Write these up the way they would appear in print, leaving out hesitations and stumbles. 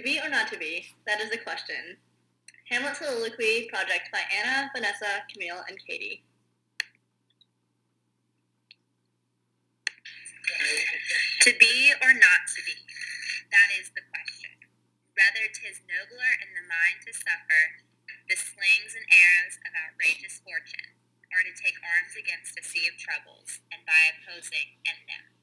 To be or not to be? That is the question. Hamlet Soliloquy project by Anna, Vanessa, Camille, and Katie. To be or not to be? That is the question. Whether 'tis nobler in the mind to suffer the slings and arrows of outrageous fortune, or to take arms against a sea of troubles, and by opposing end them.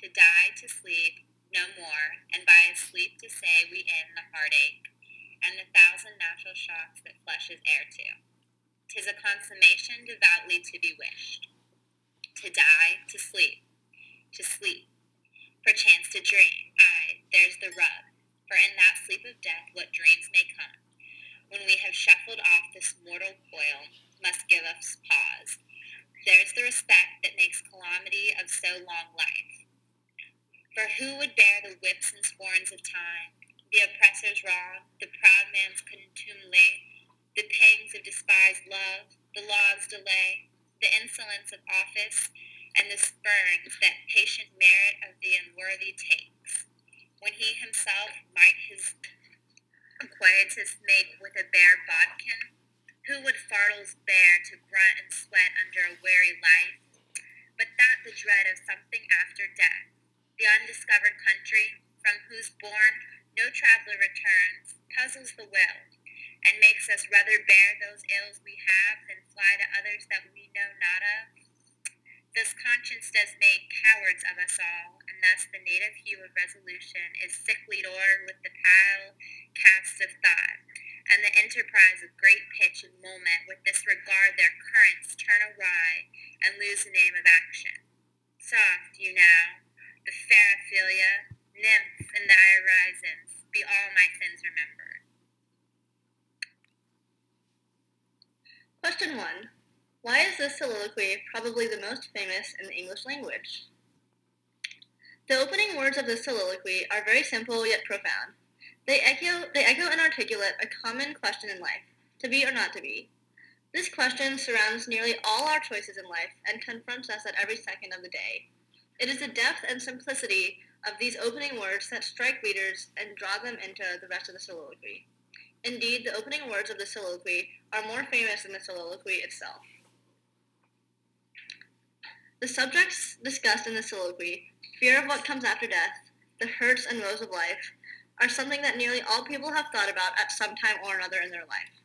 To die, to sleep, no more, and by a sleep to say we end the heartache, and the thousand natural shocks that flesh is heir to. 'Tis a consummation devoutly to be wished. To die, to sleep, perchance to dream. Aye, there's the rub, for in that sleep of death what dreams may come, when we have shuffled off this mortal coil, must give us pause. There's the respect that makes calamity of so long life. For who would bear the whips and scorns of time, the oppressor's wrong, the proud man's contumely, the pangs of despised love, the law's delay, the insolence of office, and the spurns that patient merit of the unworthy takes, when he himself might his quietus make with a bare bodkin? Who would fardels bear to grunt and sweat under a weary life, but that the dread of something after death, the undiscovered country, from whose bourne no traveller returns, puzzles the will, and makes us rather bear those ills we have than fly to others that we know not of? Thus conscience does make cowards of us all, and thus the native hue of resolution is sicklied o'er with the pale cast of thought, and the enterprise of great pitch and moment with disregard their currents turn awry, and lose the name of action. Soft, you now, the fair Ophelia, nymph in thy horizons, be all my sins remembered. Question 1. Why is this soliloquy probably the most famous in the English language? The opening words of this soliloquy are very simple yet profound. They echo and articulate a common question in life, to be or not to be. This question surrounds nearly all our choices in life and confronts us at every second of the day. It is the depth and simplicity of these opening words that strike readers and draw them into the rest of the soliloquy. Indeed, the opening words of the soliloquy are more famous than the soliloquy itself. The subjects discussed in the soliloquy, fear of what comes after death, the hurts and woes of life, are something that nearly all people have thought about at some time or another in their life.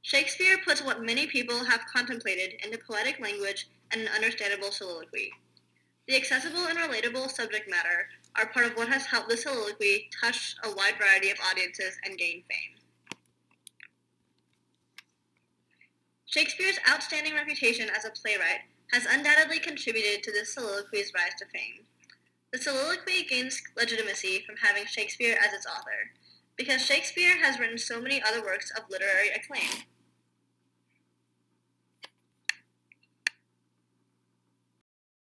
Shakespeare puts what many people have contemplated into poetic language and an understandable soliloquy. The accessible and relatable subject matter are part of what has helped the soliloquy touch a wide variety of audiences and gain fame. Shakespeare's outstanding reputation as a playwright has undoubtedly contributed to this soliloquy's rise to fame. The soliloquy gains legitimacy from having Shakespeare as its author, because Shakespeare has written so many other works of literary acclaim.